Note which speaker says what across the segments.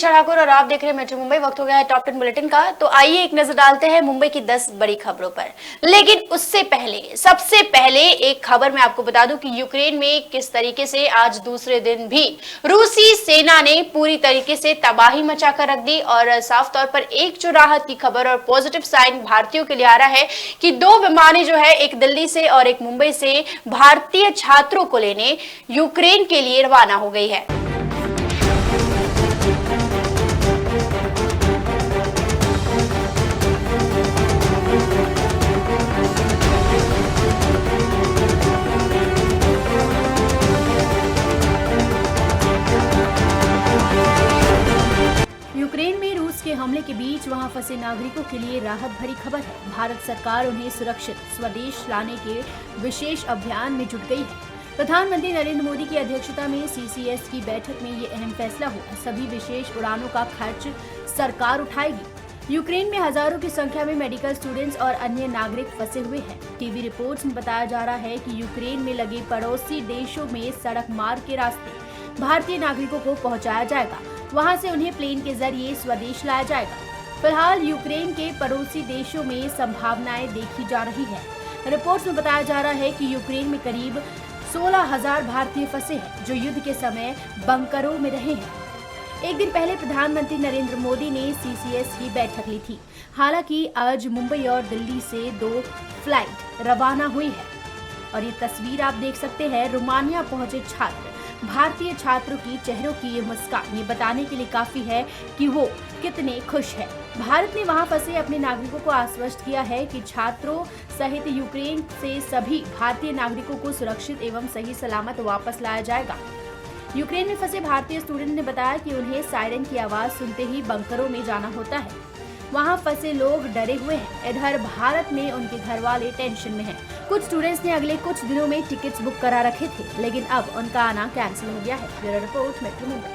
Speaker 1: ठाकुर और आप देख रहे हैं मेट्रो मुंबई। वक्त हो गया है टॉप 10 बुलेटिन का। तो आइए एक नजर डालते हैं मुंबई की 10 बड़ी खबरों पर। लेकिन उससे पहले सबसे पहले एक खबर मैं आपको बता दूं कि यूक्रेन में किस तरीके से आज दूसरे दिन भी रूसी सेना ने पूरी तरीके से तबाही मचाकर रख दी। और साफ तौर पर एक जो राहत की खबर और पॉजिटिव साइन भारतीयों के लिए आ रहा है कि 2 विमानें जो है, एक दिल्ली से और एक मुंबई से, भारतीय छात्रों को लेने यूक्रेन के लिए रवाना हो गई है।
Speaker 2: यूक्रेन में रूस के हमले के बीच वहां फंसे नागरिकों के लिए राहत भरी खबर है। भारत सरकार उन्हें सुरक्षित स्वदेश लाने के विशेष अभियान में जुट गई है। प्रधानमंत्री नरेंद्र मोदी की अध्यक्षता में सीसीएस की बैठक में ये अहम फैसला हुआ। सभी विशेष उड़ानों का खर्च सरकार उठाएगी। यूक्रेन में हजारों की संख्या में मेडिकल स्टूडेंट्स और अन्य नागरिक फंसे हुए हैं। टीवी रिपोर्ट्स में बताया जा रहा है कि यूक्रेन में लगे पड़ोसी देशों में सड़क मार्ग के रास्ते भारतीय नागरिकों को पहुंचाया जाएगा। वहां से उन्हें प्लेन के जरिए स्वदेश लाया जाएगा। फिलहाल यूक्रेन के पड़ोसी देशों में संभावनाएं देखी जा रही है। रिपोर्ट्स में बताया जा रहा है कि यूक्रेन में करीब 16,000 भारतीय फंसे हैं, जो युद्ध के समय बंकरों में रहे हैं। एक दिन पहले प्रधानमंत्री नरेंद्र मोदी ने सीसीएस की बैठक ली थी। हालांकि आज मुंबई और दिल्ली से 2 फ्लाइट रवाना हुई है। और ये तस्वीर आप देख सकते हैं, रोमानिया पहुंचे छात्र। भारतीय छात्रों की चेहरों की ये मुस्कान ये बताने के लिए काफी है कि वो कितने खुश हैं। भारत ने वहां फंसे अपने नागरिकों को आश्वस्त किया है कि छात्रों सहित यूक्रेन से सभी भारतीय नागरिकों को सुरक्षित एवं सही सलामत वापस लाया जाएगा। यूक्रेन में फंसे भारतीय स्टूडेंट ने बताया कि उन्हें सायरन की आवाज सुनते ही बंकरों में जाना होता है। वहां फंसे लोग डरे हुए हैं। इधर भारत में उनके घर वाले टेंशन में हैं। कुछ स्टूडेंट्स ने अगले कुछ दिनों में टिकट्स बुक करा रखे थे, लेकिन अब उनका आना कैंसिल हो गया है। Bureau report, metro Mumbai.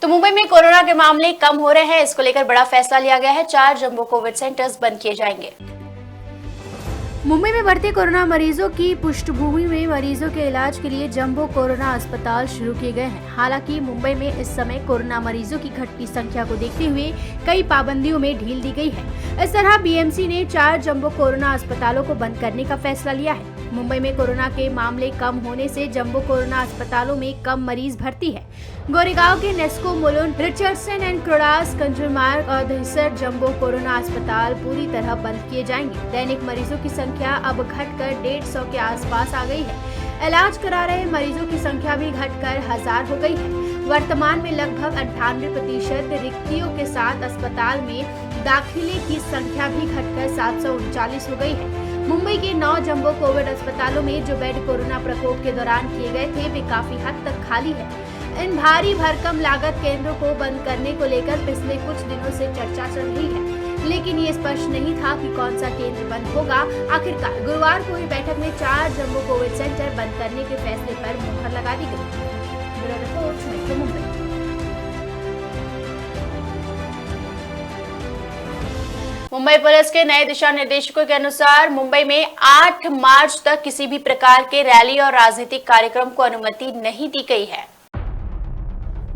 Speaker 1: तो मुंबई में कोरोना के मामले कम हो रहे हैं, इसको लेकर बड़ा फैसला लिया गया है। 4 जंबो कोविड सेंटर्स बंद किए जाएंगे।
Speaker 2: मुंबई में बढ़ते कोरोना मरीजों की पृष्ठभूमि में मरीजों के इलाज के लिए जंबो कोरोना अस्पताल शुरू किए गए हैं। हालांकि मुंबई में इस समय कोरोना मरीजों की घटती संख्या को देखते हुए कई पाबंदियों में ढील दी गई है। इस तरह बीएमसी ने 4 जंबो कोरोना अस्पतालों को बंद करने का फैसला लिया है। मुंबई में कोरोना के मामले कम होने से जंबो कोरोना अस्पतालों में कम मरीज भर्ती है। गोरेगांव के नेस्को, मुलुंड, रिचर्डसन एंड क्रोडास, कंजरमार्ग और दहिसर जंबो कोरोना अस्पताल पूरी तरह बंद किए जाएंगे। दैनिक मरीजों की संख्या अब घटकर 150 के आसपास आ गई है। इलाज करा रहे मरीजों की संख्या भी घटकर 1000 हो गई है। वर्तमान में लगभग 98% रिक्तियों के साथ अस्पताल में दाखिले की संख्या भी घटकर 739 हो गई है। मुंबई के 9 जंबो कोविड अस्पतालों में जो बेड कोरोना प्रकोप के दौरान किए गए थे, वे काफी हद तक खाली है। इन भारी भरकम लागत केंद्रों को बंद करने को लेकर पिछले कुछ दिनों से चर्चा चल रही है, लेकिन ये स्पष्ट नहीं था कि कौन सा केंद्र बंद होगा। आखिरकार गुरुवार को हुई बैठक में 4 जंबो कोविड सेंटर बंद करने के फैसले पर मुहर लगा दी गई। Bureau report, metro Mumbai.
Speaker 1: Mumbai police के नए दिशा निर्देशों के अनुसार मुंबई में 8 मार्च तक किसी भी प्रकार के रैली और राजनीतिक कार्यक्रम को अनुमति नहीं दी गई है।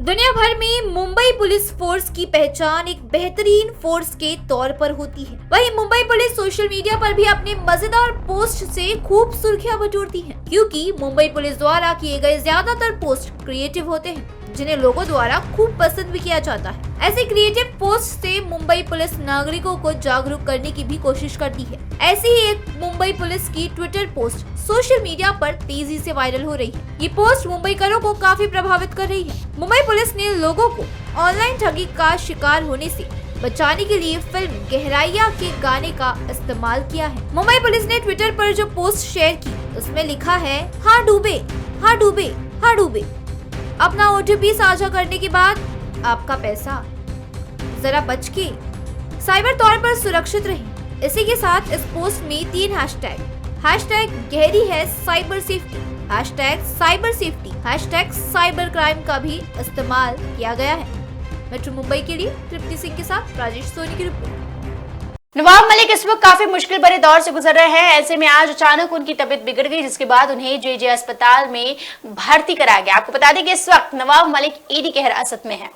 Speaker 3: दुनिया भर में मुंबई पुलिस फोर्स की पहचान एक बेहतरीन फोर्स के तौर पर होती है। वहीं मुंबई पुलिस सोशल मीडिया पर भी अपने मजेदार पोस्ट से खूब सुर्खियां बटोरती है, क्योंकि मुंबई पुलिस द्वारा किए गए ज्यादातर पोस्ट क्रिएटिव होते हैं, जिन्हें लोगों द्वारा खूब पसंद भी किया जाता है। ऐसे क्रिएटिव पोस्ट से मुंबई पुलिस नागरिकों को जागरूक करने की भी कोशिश करती है। ऐसी ही एक मुंबई पुलिस की ट्विटर पोस्ट सोशल मीडिया पर तेजी से वायरल हो रही है। ये पोस्ट मुंबईकरों को काफी प्रभावित कर रही है। मुंबई पुलिस ने लोगों को ऑनलाइन ठगी का शिकार होने से बचाने के लिए फिल्म गहराइयां के गाने का इस्तेमाल किया है। मुंबई पुलिस ने ट्विटर पर जो पोस्ट शेयर की, उसमें लिखा है, हाँ डूबे, हाँ डूबे, हाँ डूबे। अपना ओटीपी साझा करने के बाद आपका पैसा, जरा बच के साइबर तौर पर सुरक्षित रहें। इसी के साथ इस पोस्ट में 3 हैशटैग गहरी है cyber safety, hashtag cyber safety, hashtag cyber crime का भी इस्तेमाल किया गया है। मेट्रो मुंबई के लिए तृप्ति सिंह के साथ राजेश सोनी की रिपोर्ट।
Speaker 1: नवाब मलिक इस वक्त काफी मुश्किल भरे दौर से गुजर रहे हैं। ऐसे में आज अचानक उनकी तबीयत बिगड़ गई, जिसके बाद उन्हें जेजे अस्पताल में भर्ती कराया गया। आपको बता दें कि इस वक्त नवाब मलिक ईडी की हिरासत में है।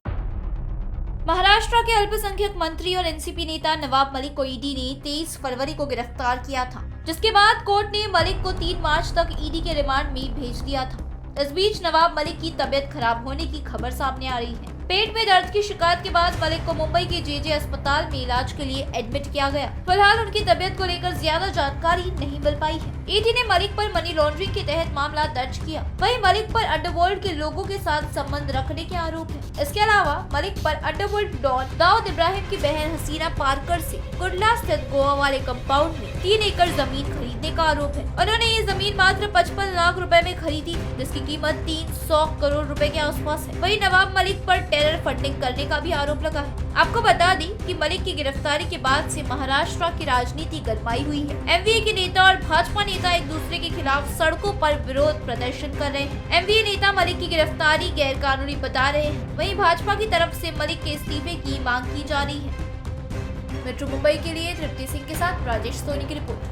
Speaker 3: महाराष्ट्र के अल्पसंख्यक मंत्री और एनसीपी नेता नवाब मलिक को ईडी ने 23 फरवरी को गिरफ्तार किया था, जिसके बाद कोर्ट ने मलिक को 3 मार्च तक ईडी के रिमांड में भेज दिया था। इस बीच नवाब मलिक की तबीयत खराब होने की खबर सामने आ रही है। पेट में दर्द की शिकायत के बाद मलिक को मुंबई के जेजे अस्पताल में इलाज के लिए एडमिट किया गया। फिलहाल उनकी तबीयत को लेकर ज्यादा जानकारी नहीं मिल पाई है। ईडी ने मलिक पर मनी लॉन्ड्रिंग के तहत मामला दर्ज किया। वहीं मलिक पर अंडरवर्ल्ड के लोगों के साथ संबंध रखने के आरोप है। इसके अलावा मलिक पर अंडरवर्ल्ड डॉन दाऊद इब्राहिम की बहन हसीना पारकर से कुर्ला स्थित गोवा वाले कंपाउंड में 3 एकड़ जमीन खरीदने का आरोप है। उन्होंने ये जमीन मात्र 55 लाख रुपए में खरीदी, जिसकी कीमत 300 करोड़ रुपए के आसपास है। वहीं नवाब मलिक पर टेरर फंडिंग करने का भी आरोप लगा है। आपको बता दें कि मलिक की गिरफ्तारी के बाद से महाराष्ट्र की राजनीति गरमाई हुई है। एमवीए के नेता और भाजपा नेता एक दूसरे के खिलाफ सड़कों पर विरोध प्रदर्शन कर रहे हैं। एमवीए नेता मलिक की गिरफ्तारी गैर कानूनी बता रहे हैं। वहीं भाजपा की तरफ से मलिक के इस्तीफे की मांग की जा रही है। मेट्रो मुंबई के लिए तृप्ति सिंह के साथ राजेश सोनी की रिपोर्ट।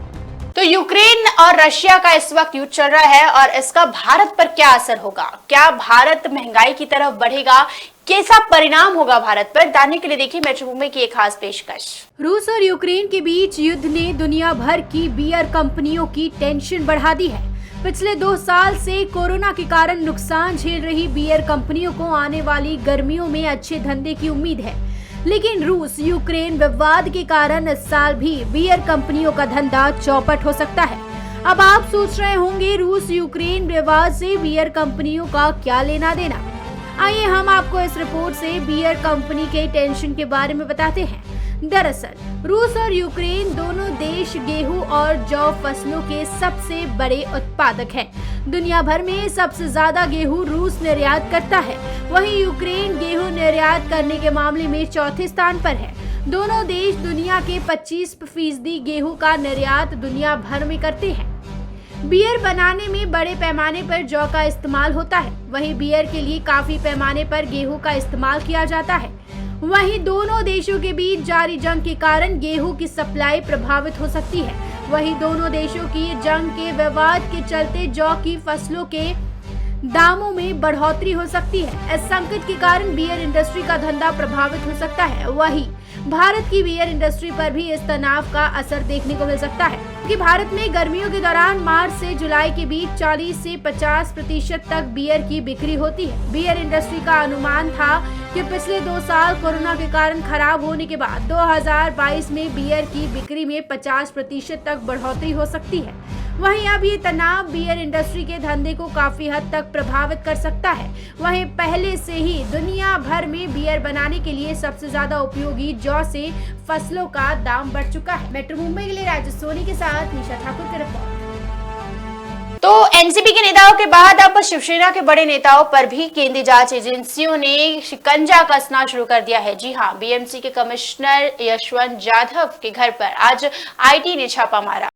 Speaker 1: तो यूक्रेन और रशिया का इस वक्त युद्ध चल रहा है और इसका भारत पर क्या असर होगा? क्या भारत महंगाई की तरफ बढ़ेगा? कैसा परिणाम होगा भारत पर? जानने के लिए देखिए मेट्रो मुंबई की एक खास पेशकश।
Speaker 2: रूस और यूक्रेन के बीच युद्ध ने दुनिया भर की बियर कंपनियों की टेंशन बढ़ा दी है। पिछले 2 साल से कोरोना के कारण नुकसान झेल रही बियर कंपनियों को आने वाली गर्मियों में अच्छे धंधे की उम्मीद है, लेकिन रूस यूक्रेन विवाद के कारण इस साल भी बियर कंपनियों का धंधा चौपट हो सकता है। अब आप सोच रहे होंगे रूस यूक्रेन विवाद से बियर कंपनियों का क्या लेना देना। आइए हम आपको इस रिपोर्ट से बियर कंपनी के टेंशन के बारे में बताते हैं। दरअसल रूस और यूक्रेन दोनों देश गेहूं और जौ फसलों के सबसे बड़े उत्पादक हैं। दुनिया भर में सबसे ज्यादा गेहूं रूस निर्यात करता है, वहीं यूक्रेन गेहूं निर्यात करने के मामले में चौथे स्थान पर है। दोनों देश दुनिया के 25% गेहूं का निर्यात दुनिया भर में करते हैं। बियर बनाने में बड़े पैमाने पर जौ का इस्तेमाल होता है, वहीं बियर के लिए काफी पैमाने पर गेहूं का इस्तेमाल किया जाता है। वहीं दोनों देशों के बीच जारी जंग के कारण गेहूं की सप्लाई प्रभावित हो सकती है। वहीं दोनों देशों की जंग के विवाद के चलते जौ की फसलों के दामों में बढ़ोतरी हो सकती है। इस संकट के कारण बियर इंडस्ट्री का धंधा प्रभावित हो सकता है। वहीं भारत की बियर इंडस्ट्री पर भी इस तनाव का असर देखने को मिल सकता है, क्योंकि भारत में गर्मियों के दौरान मार्च से जुलाई के बीच 40 से 50% तक बियर की बिक्री होती है। बियर इंडस्ट्री का अनुमान था कि पिछले 2 साल कोरोना के कारण खराब होने के बाद 2022 में बियर की बिक्री में 50% तक बढ़ोतरी हो सकती है। वहीं अब ये तनाव बियर इंडस्ट्री के धंधे को काफी हद तक प्रभावित कर सकता है। वहीं पहले से ही दुनिया भर में बियर बनाने के लिए सबसे ज्यादा उपयोगी जौ से फसलों का दाम बढ़ चुका है। मेट्रो मुंबई के लिए राजेश सोनी के साथ निशा ठाकुर की रिपोर्ट।
Speaker 1: तो एनसीपी के नेताओं के बाद अब शिवसेना के बड़े नेताओं पर भी केंद्रीय जांच एजेंसियों ने शिकंजा कसना शुरू कर दिया है। जी हां, बीएमसी के कमिश्नर यशवंत जाधव के घर पर आज आईटी ने छापा मारा।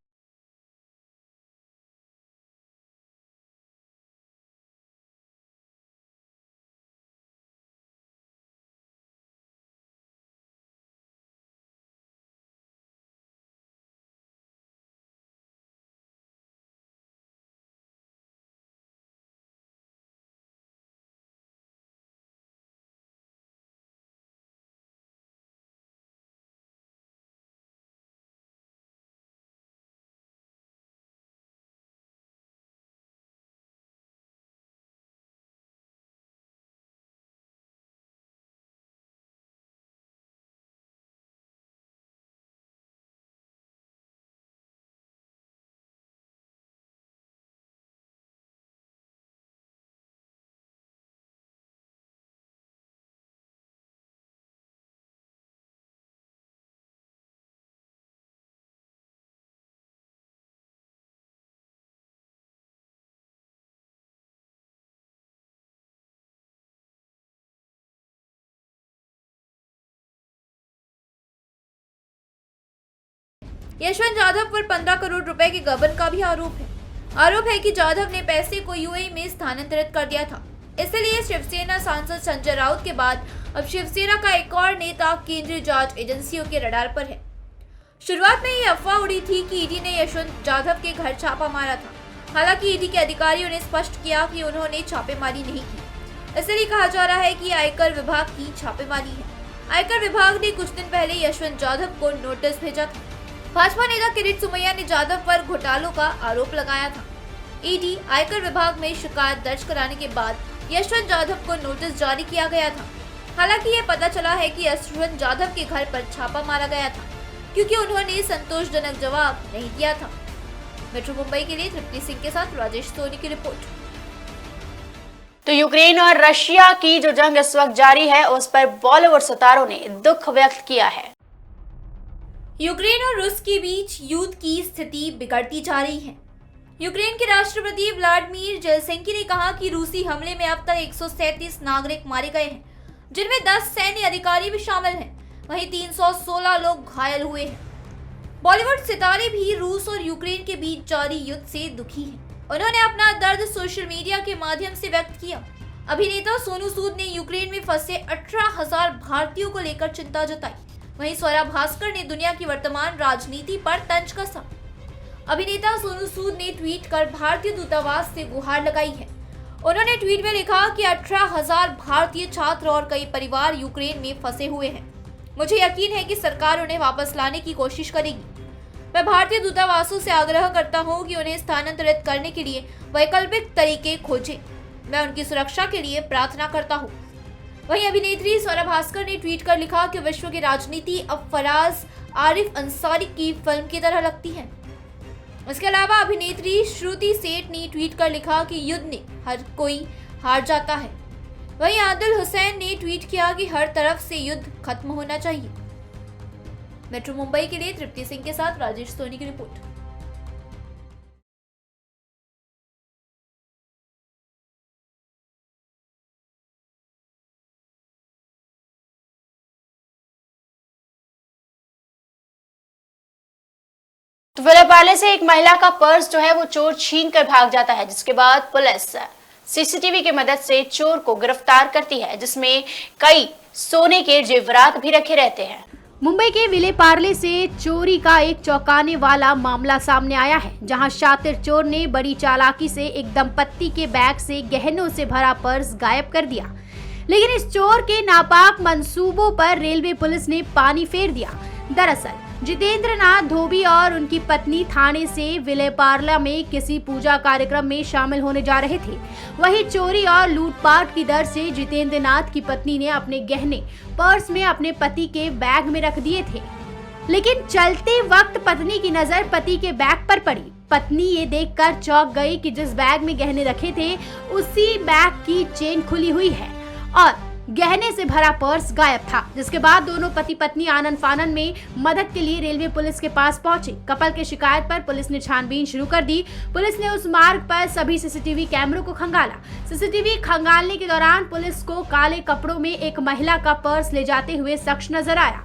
Speaker 3: यशवंत जाधव पर 15 करोड़ रुपए के गबन का भी आरोप है कि जाधव ने पैसे को यूएई में स्थानांतरित कर दिया था। इसलिए शिवसेना सांसद संजय राउत के बाद अब शिवसेना का एक और नेता केंद्रीय जांच एजेंसियों के रडार पर है। शुरुआत में ये अफवाह उड़ी थी कि ईडी ने यशवंत जाधव के घर छापा मारा था। हालांकि ईडी के अधिकारियों ने स्पष्ट किया कि उन्होंने छापेमारी नहीं की। इसलिए कहा जा रहा है कि आयकर विभाग की छापेमारी है। शिवसेना सांसद संजय राउत के बाद अब शिवसेना का एक और नेता केंद्रीय जांच एजेंसियों के रडार पर है। शुरुआत में ये अफवाह उड़ी थी कि ईडी ने यशवंत जाधव के घर छापा मारा था। हालांकि ईडी के अधिकारियों ने स्पष्ट किया कि उन्होंने छापेमारी नहीं की। इसलिए कहा जा रहा है कि आयकर विभाग की छापेमारी है। आयकर विभाग ने कुछ दिन पहले यशवंत जाधव को नोटिस भेजा था। भाजपा नेता किरीट सोमैया ने जाधव पर घोटालों का आरोप लगाया था। ईडी आयकर विभाग में शिकायत दर्ज कराने के बाद यशवंत जाधव को नोटिस जारी किया गया था। हालांकि ये पता चला है कि यशवंत जाधव के घर पर छापा मारा गया था क्योंकि उन्होंने संतोषजनक जवाब नहीं दिया था। मेट्रो मुंबई के लिए तृप्ति सिंह के साथ राजेश सोनी की रिपोर्ट।
Speaker 1: तो यूक्रेन और रशिया की जो जंग इस वक्त जारी है उस पर बॉलीवुड सितारों ने दुख व्यक्त किया है।
Speaker 3: यूक्रेन और रूस के बीच युद्ध की स्थिति बिगड़ती जा रही है। यूक्रेन के राष्ट्रपति व्लादिमीर जेलेंस्की ने कहा कि रूसी हमले में अब तक 137 नागरिक मारे गए हैं, जिनमें 10 सैन्य अधिकारी भी शामिल हैं। वहीं 316 लोग घायल हुए हैं। बॉलीवुड सितारे भी रूस और यूक्रेन के बीच जारी युद्ध से दुखी हैं। उन्होंने अपना दर्द सोशल मीडिया के माध्यम से व्यक्त किया। अभिनेता सोनू सूद ने यूक्रेन में फंसे 18,000 भारतीयों को लेकर चिंता जताई। वहीं स्वरा भास्कर ने दुनिया की वर्तमान राजनीति पर तंज कसा। अभिनेता सोनू सूद ने ट्वीट कर भारतीय दूतावास से गुहार लगाई है। उन्होंने ट्वीट में लिखा कि 18,000 भारतीय छात्र और कई परिवार यूक्रेन में फंसे हुए हैं। मुझे यकीन है कि सरकार उन्हें वापस लाने की कोशिश करेगी। मैं भारतीय दूतावासों से आग्रह करता हूं कि उन्हें स्थानांतरित करने के लिए वैकल्पिक तरीके खोजें। मैं उनकी सुरक्षा के लिए प्रार्थना करता हूं। वहीं अभिनेत्री स्वरा भास्कर ने ट्वीट कर लिखा कि विश्व की राजनीति अब फराज आरिफ अंसारी की फिल्म की तरह लगती है। इसके अलावा अभिनेत्री श्रुति सेठ ने ट्वीट कर लिखा कि युद्ध में हर कोई हार जाता है। वहीं आदिल हुसैन ने ट्वीट किया कि हर तरफ से युद्ध खत्म होना चाहिए। मेट्रो मुंबई के लिए तृप्ति सिंह के साथ राजेश सोनी की रिपोर्ट।
Speaker 1: तो विलेपार्ले से एक महिला का पर्स जो है वो चोर छीन कर भाग जाता है, जिसके बाद पुलिस सीसीटीवी की मदद से चोर को गिरफ्तार करती है, जिसमें कई सोने के जेवरात भी रखे रहते हैं।
Speaker 2: मुंबई के विलेपार्ले से चोरी का एक चौंकाने वाला मामला सामने आया है, जहां शातिर चोर ने बड़ी चालाकी से एक दंपत्ति के बैग से गहनों से भरा पर्स गायब कर दिया। लेकिन इस चोर के नापाक मंसूबों पर रेलवे पुलिस ने पानी फेर दिया। दरअसल जितेंद्र नाथ धोबी और उनकी पत्नी थाने से विलेपार्ले में किसी पूजा कार्यक्रम में शामिल होने जा रहे थे। वहीं चोरी और लूटपाट की डर से जितेंद्र नाथ की पत्नी ने अपने गहने पर्स में अपने पति के बैग में रख दिए थे। लेकिन चलते वक्त पत्नी की नजर पति के बैग पर पड़ी। पत्नी ये देखकर चौंक गई कि जिस बैग में गहने रखे थे उसी बैग की चेन खुली हुई है और गहने से भरा पर्स गायब था। जिसके बाद दोनों पति पत्नी आनन फानन में मदद के लिए रेलवे पुलिस के पास पहुंचे। कपल की शिकायत पर पुलिस ने छानबीन शुरू कर दी। पुलिस ने उस मार्ग पर सभी सीसीटीवी कैमरों को खंगाला। सीसीटीवी खंगालने के दौरान पुलिस को काले कपड़ों में एक महिला का पर्स ले जाते हुए शख्स नजर आया,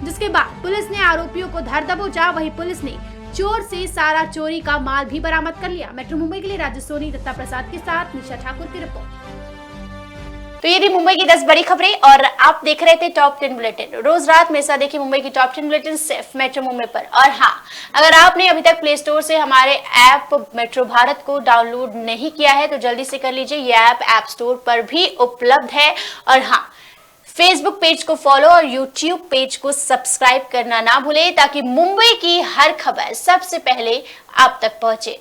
Speaker 2: जिसके बाद पुलिस ने आरोपियों को धर दबोचा। वहीं पुलिस ने चोर से सारा चोरी का माल भी बरामद कर लिया। मेट्रो मुंबई के लिए राजेश सोनी, दत्ता प्रसाद के साथ निशा ठाकुर की रिपोर्ट।
Speaker 1: तो ये थी मुंबई की 10 बड़ी खबरें और आप देख रहे थे टॉप 10 बुलेटिन। रोज रात में ऐसा देखिए मुंबई की टॉप 10 बुलेटिन सिर्फ मेट्रो मुंबई पर। और हाँ, अगर आपने अभी तक प्ले स्टोर से हमारे ऐप मेट्रो भारत को डाउनलोड नहीं किया है तो जल्दी से कर लीजिए। ये ऐप स्टोर पर भी उपलब्ध है। और हाँ, फेसबुक पेज को फॉलो और यूट्यूब पेज को सब्सक्राइब करना ना भूले ताकि मुंबई की हर खबर सबसे पहले आप तक पहुंचे।